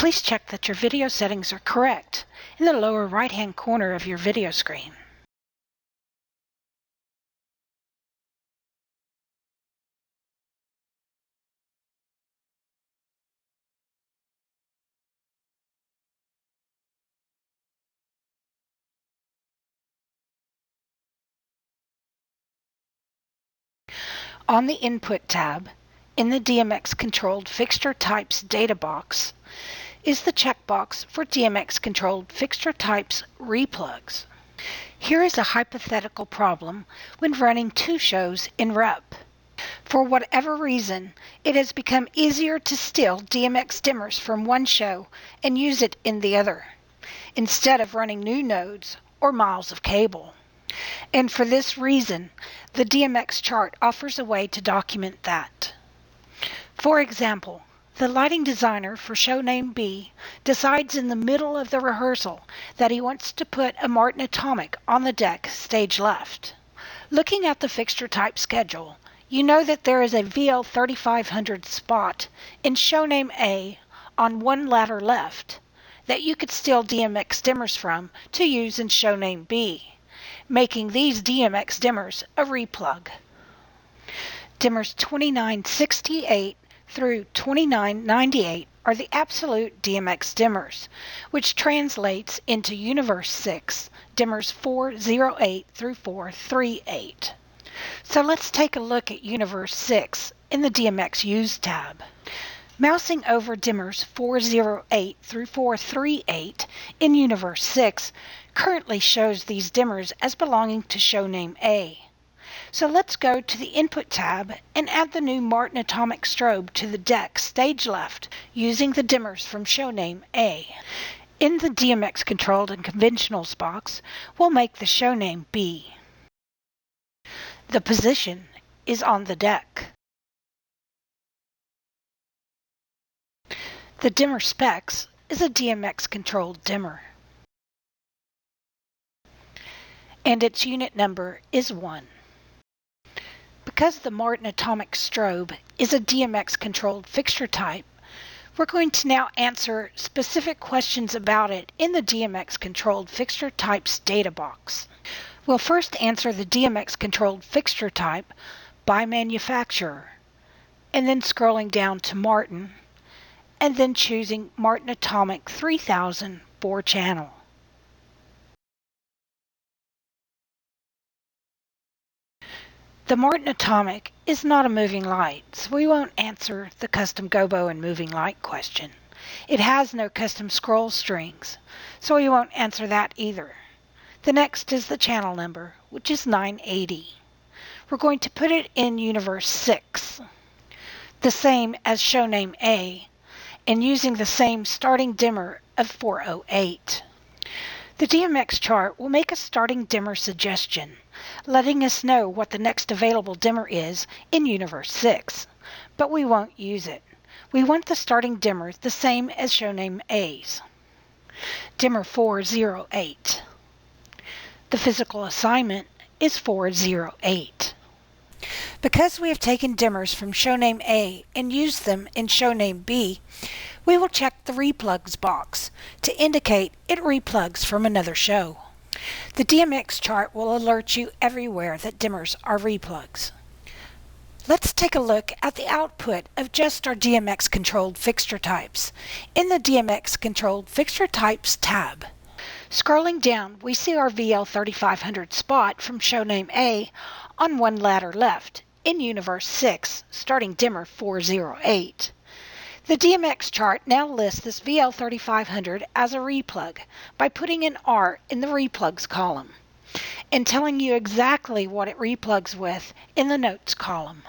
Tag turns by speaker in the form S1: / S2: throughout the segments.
S1: Please check that your video settings are correct in the lower right-hand corner of your video screen. On the Input tab, in the DMX Controlled Fixture Types data box, is the checkbox for DMX Controlled Fixture Types Replugs. Here is a hypothetical problem when running two shows in Rep. For whatever reason, it has become easier to steal DMX dimmers from one show and use it in the other, instead of running new nodes or miles of cable. And for this reason, the DMX chart offers a way to document that. For example, the lighting designer for show name B decides in the middle of the rehearsal that he wants to put a Martin Atomic on the deck stage left. Looking at the fixture type schedule, you know that there is a VL 3500 spot in show name A on one ladder left that you could steal DMX dimmers from to use in show name B, making these DMX dimmers a replug. Dimmers 2968 through 2998 are the absolute DMX dimmers, which translates into Universe 6 dimmers 408 through 438. So let's take a look at Universe 6 in the DMX Use tab. Mousing over dimmers 408 through 438 in Universe 6 currently shows these dimmers as belonging to show name A. So let's go to the Input tab and add the new Martin Atomic strobe to the deck stage left using the dimmers from show name A. In the DMX Controlled and Conventionals box, we'll make the show name B. The position is on the deck. The dimmer specs is a DMX Controlled dimmer, and its unit number is 1. Because the Martin Atomic strobe is a DMX Controlled fixture type, we're going to now answer specific questions about it in the DMX Controlled Fixture Types data box. We'll first answer the DMX Controlled fixture type by manufacturer, and then scrolling down to Martin, and then choosing Martin Atomic 3000 4-channel. The Martin Atomic is not a moving light, so we won't answer the custom gobo and moving light question. It has no custom scroll strings, so we won't answer that either. The next is the channel number, which is 980. We're going to put it in Universe 6, the same as show name A, and using the same starting dimmer of 408. The DMX chart will make a starting dimmer suggestion, letting us know what the next available dimmer is in Universe 6, but we won't use it. We want the starting dimmer the same as show name A's. Dimmer 408. The physical assignment is 408. Because we have taken dimmers from show name A and used them in show name B, we will check the Replugs box to indicate it replugs from another show. The DMX chart will alert you everywhere that dimmers are replugs. Let's take a look at the output of just our DMX Controlled fixture types in the DMX Controlled Fixture Types tab. Scrolling down, we see our VL 3500 spot from show name A on one ladder left in Universe 6, starting dimmer 408. The DMX chart now lists this VL 3500 as a replug by putting an R in the Replugs column and telling you exactly what it replugs with in the Notes column.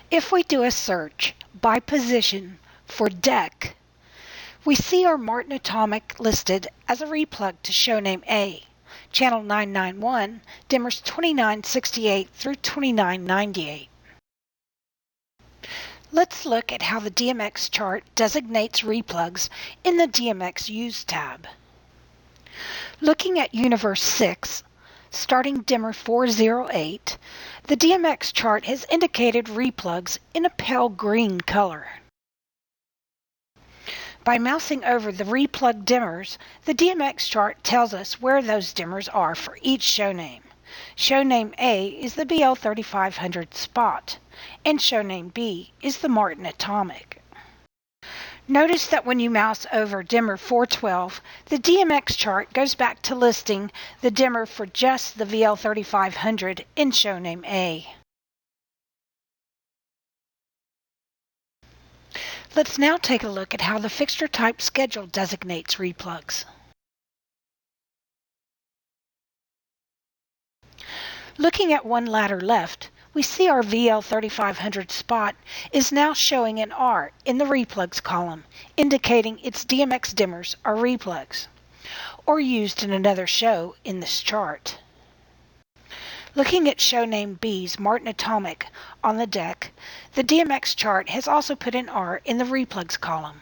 S1: If we do a search by position for deck, we see our Martin Atomic listed as a replug to show name A, channel 991, dimmers 2968 through 2998. Let's look at how the DMX chart designates replugs in the DMX Use tab. Looking at Universe 6, starting dimmer 408, the DMX chart has indicated replugs in a pale green color. By mousing over the replug dimmers, the DMX chart tells us where those dimmers are for each show name. Show name A is the BL3500 spot, and show name B is the Martin Atomic. Notice that when you mouse over dimmer 412, the DMX chart goes back to listing the dimmer for just the VL3500 in show name A. Let's now take a look at how the fixture type schedule designates replugs. Looking at one ladder left, we see our VL3500 spot is now showing an R in the replugs column, indicating its DMX dimmers are replugs, or used in another show in this chart. Looking at show name B's Martin Atomic on the deck, the DMX chart has also put an R in the replugs column.